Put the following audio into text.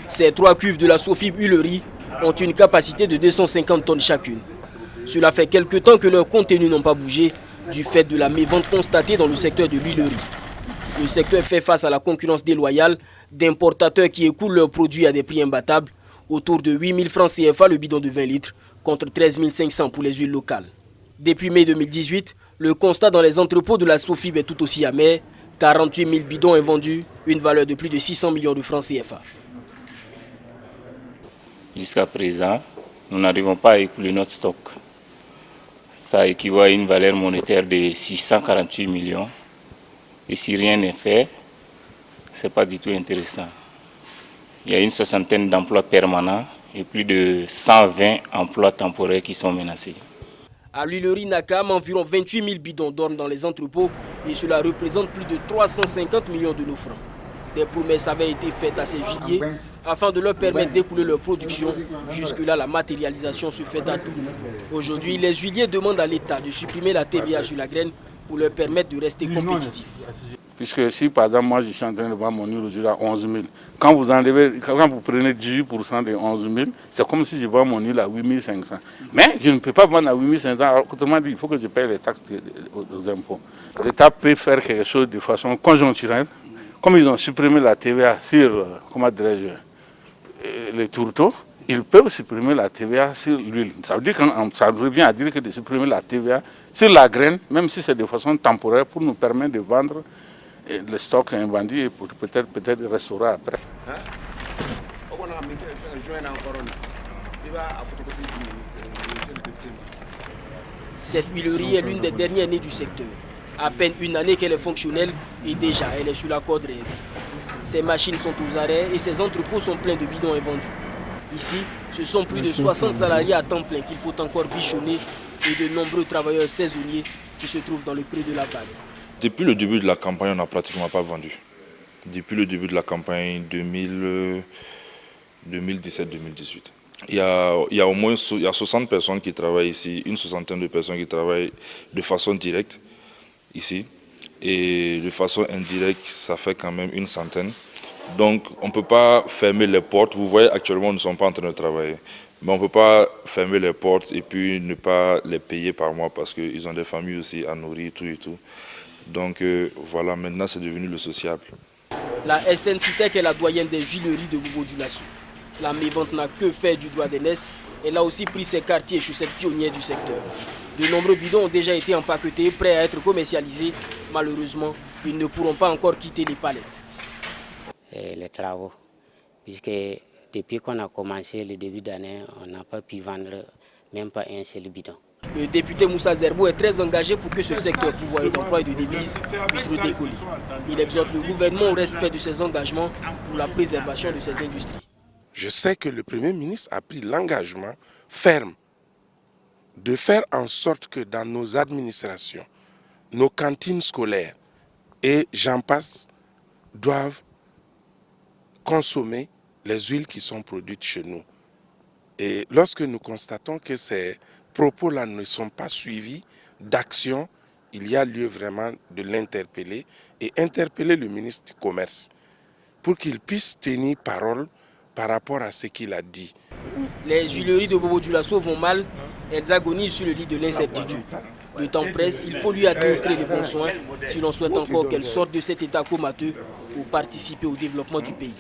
Ces 3 cuves de la Sofib Huileries ont une capacité de 250 tonnes chacune. Cela fait quelque temps que leurs contenus n'ont pas bougé du fait de la mévente constatée dans le secteur de l'huilerie. Le secteur fait face à la concurrence déloyale d'importateurs qui écoulent leurs produits à des prix imbattables, autour de 8 000 francs CFA le bidon de 20 litres, contre 13 500 pour les huiles locales. Depuis mai 2018, le constat dans les entrepôts de la Sofib est tout aussi amer. 48 000 bidons invendus, une valeur de plus de 600 millions de francs CFA. Jusqu'à présent, nous n'arrivons pas à écouler notre stock. Ça équivaut à une valeur monétaire de 648 millions. Et si rien n'est fait, ce n'est pas du tout intéressant. Il y a une soixantaine d'emplois permanents et plus de 120 emplois temporaires qui sont menacés. À l'huilerie Nakam, environ 28 000 bidons dorment dans les entrepôts et cela représente plus de 350 millions de nos francs. Des promesses avaient été faites à ces huiliers afin de leur permettre d'écouler leur production. Jusque-là, la matérialisation se fait à tout. Aujourd'hui, les huiliers demandent à l'État de supprimer la TVA sur la graine pour leur permettre de rester compétitifs. Puisque si par exemple moi je suis en train de vendre mon huile aujourd'hui à 11 000, quand vous prenez 18% de 11 000, c'est comme si je vends mon huile à 8 500. Mais je ne peux pas vendre à 8 500, autrement dit, il faut que je paye les taxes aux impôts. L'État peut faire quelque chose de façon conjoncturelle, comme ils ont supprimé la TVA sur, comment dirais-je, les tourteaux, ils peuvent supprimer la TVA sur l'huile. Ça veut dire que ça revient à dire que de supprimer la TVA sur la graine, même si c'est de façon temporaire, pour nous permettre de vendre le stock invendu et peut-être restaurer après. Cette huilerie est l'une des dernières nées du secteur. À peine une année qu'elle est fonctionnelle et déjà elle est sur la corde raide. Ces machines sont aux arrêts et ces entrepôts sont pleins de bidons invendus. Ici, ce sont plus de 60 salariés à temps plein qu'il faut encore bichonner et de nombreux travailleurs saisonniers qui se trouvent dans le creux de la vague. Depuis le début de la campagne, on n'a pratiquement pas vendu. Depuis le début de la campagne 2017-2018. Il y a au moins 60 personnes qui travaillent ici, une soixantaine de personnes qui travaillent de façon directe ici. Et de façon indirecte, ça fait quand même une centaine. Donc on ne peut pas fermer les portes. Vous voyez, actuellement, nous ne sommes pas en train de travailler. Mais on ne peut pas fermer les portes et puis ne pas les payer par mois parce qu'ils ont des familles aussi à nourrir, tout et tout. Donc voilà, maintenant c'est devenu le sociable. La SN Citec est la doyenne des huileries de Bobo-Dioulasso. La mévente n'a que faire du droit d'aînesse. Elle a aussi pris ses quartiers chez cette pionnière du secteur. De nombreux bidons ont déjà été empaquetés, prêts à être commercialisés. Malheureusement, ils ne pourront pas encore quitter les palettes. Les travaux, puisque depuis qu'on a commencé le début d'année, on n'a pas pu vendre même pas un seul bidon. Le député Moussa Zerbo est très engagé pour que ce secteur pourvoyeur d'emploi et de devises puisse redécoller. Il exhorte le gouvernement au respect de ses engagements pour la préservation de ces industries. Je sais que le Premier ministre a pris l'engagement ferme de faire en sorte que dans nos administrations, nos cantines scolaires et j'en passe doivent consommer les huiles qui sont produites chez nous. Et lorsque nous constatons que ces propos-là ne sont pas suivis d'action, il y a lieu vraiment de l'interpeller et interpeller le ministre du Commerce pour qu'il puisse tenir parole par rapport à ce qu'il a dit. Les huileries de Bobo-Dioulasso vont mal, elles agonisent sur le lit de l'incertitude. Le temps presse, il faut lui administrer les bons soins si l'on souhaite encore qu'elle sorte de cet état comateux pour participer au développement du pays.